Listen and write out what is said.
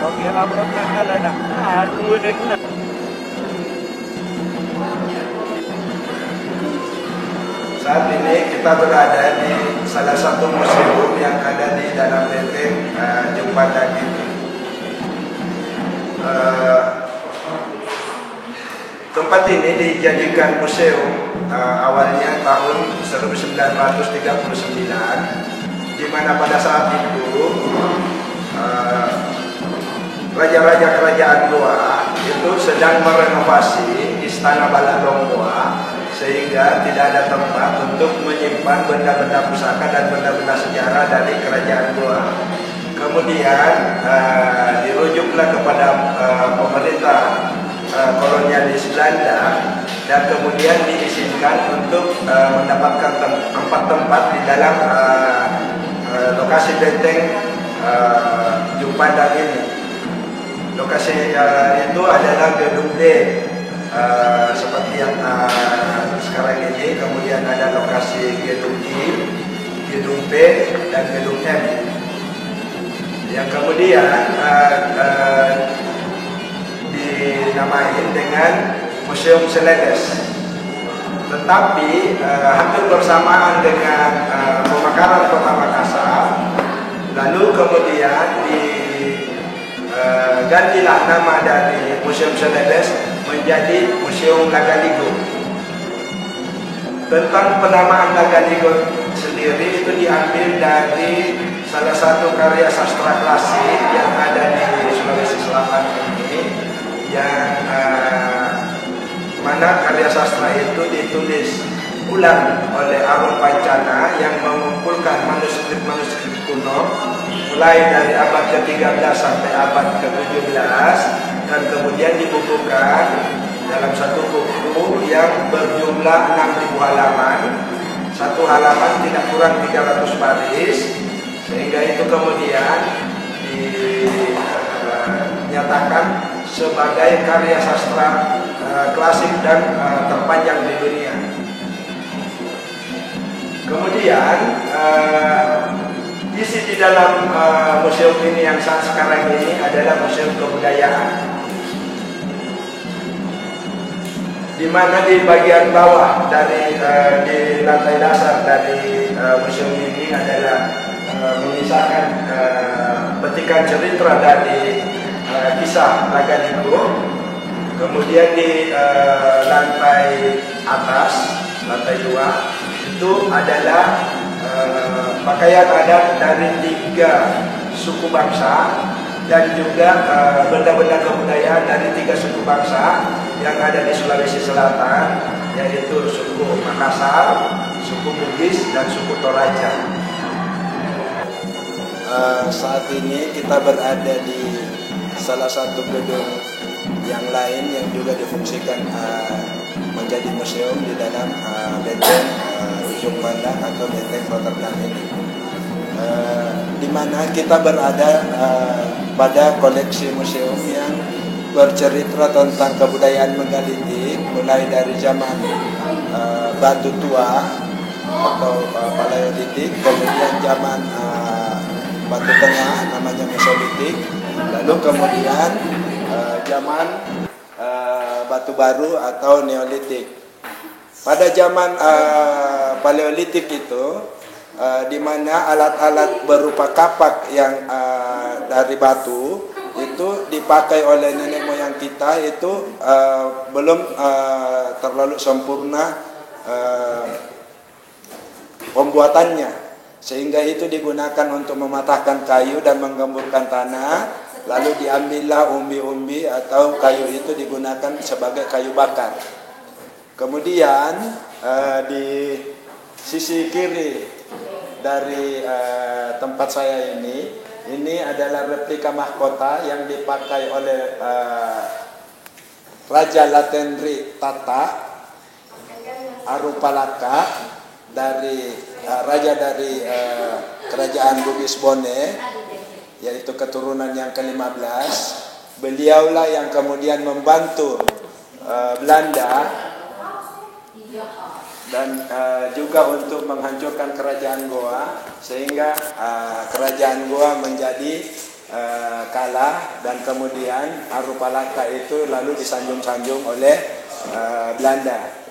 Saat ini kita berada di salah satu museum yang ada di dalam benteng Jumpanda ini. Tempat ini dijadikan museum awalnya tahun 1939, di mana pada saat itu raja-raja kerajaan Goa itu sedang merenovasi istana Baladong Goa, sehingga tidak ada tempat untuk menyimpan benda-benda pusaka dan benda-benda sejarah dari kerajaan Goa. Kemudian dirujuklah kepada pemerintah kolonialis Belanda, dan kemudian diizinkan untuk mendapatkan tempat di dalam lokasi benteng Jumpanda ini. Lokasi itu adalah gedung D, seperti yang sekarang ini. Kemudian ada lokasi gedung I, gedung B, dan gedung M, yang kemudian dinamain dengan Museum Seledes. Tetapi hampir bersamaan dengan pemekaran Kota Makassar, lalu kemudian gantilah nama dari Museum Seledes menjadi Museum Lagaligo. Tentang penamaan Lagaligo sendiri itu diambil dari salah satu karya sastra klasik yang ada di Sulawesi Selatan ini, yang mana karya sastra itu ditulis ulang oleh Arum Pancana yang mengumpulkan manuskrip-manuskrip kuno mulai dari abad ke-13 sampai abad ke-17, dan kemudian dibukukan dalam satu buku yang berjumlah 6.000 halaman. Satu halaman tidak kurang 300 baris, sehingga itu kemudian dinyatakan sebagai karya sastra klasik dan terpanjang di dunia. Kemudian isi di dalam museum ini yang saat sekarang ini adalah museum kebudayaan, di mana di bagian bawah dari di lantai dasar dari museum ini adalah mengisahkan petikan cerita dari kisah Lagaligo. Kemudian di lantai atas, lantai 2, itu adalah pakaian adat dari 3 suku bangsa, dan juga benda-benda kebudayaan dari 3 suku bangsa yang ada di Sulawesi Selatan, yaitu suku Makassar, suku Bugis, dan suku Toraja. Saat ini kita berada di salah satu gedung yang lain yang juga difungsikan menjadi museum di dalam benteng Jumpanda atau benteng Rotterdam ini, di mana kita berada pada koleksi museum yang bercerita tentang kebudayaan megalitik, mulai dari zaman batu tua atau paleolitik, kemudian zaman batu tengah namanya mesolitik, lalu kemudian zaman batu baru atau neolitik. Pada zaman paleolitik itu, di mana alat-alat berupa kapak yang dari batu itu dipakai oleh nenek moyang kita itu belum terlalu sempurna pembuatannya, sehingga itu digunakan untuk mematahkan kayu dan menggemburkan tanah, lalu diambillah umbi-umbi atau kayu itu digunakan sebagai kayu bakar. Kemudian di sisi kiri dari tempat saya ini adalah replika mahkota yang dipakai oleh Raja Latendri Tata Arupalaka, dari raja dari kerajaan Bugis Bone, yaitu keturunan yang ke-15. Beliaulah yang kemudian membantu Belanda dan juga untuk menghancurkan kerajaan Goa, sehingga kerajaan Goa menjadi kalah, dan kemudian Harupalaka itu lalu disanjung-sanjung oleh Belanda.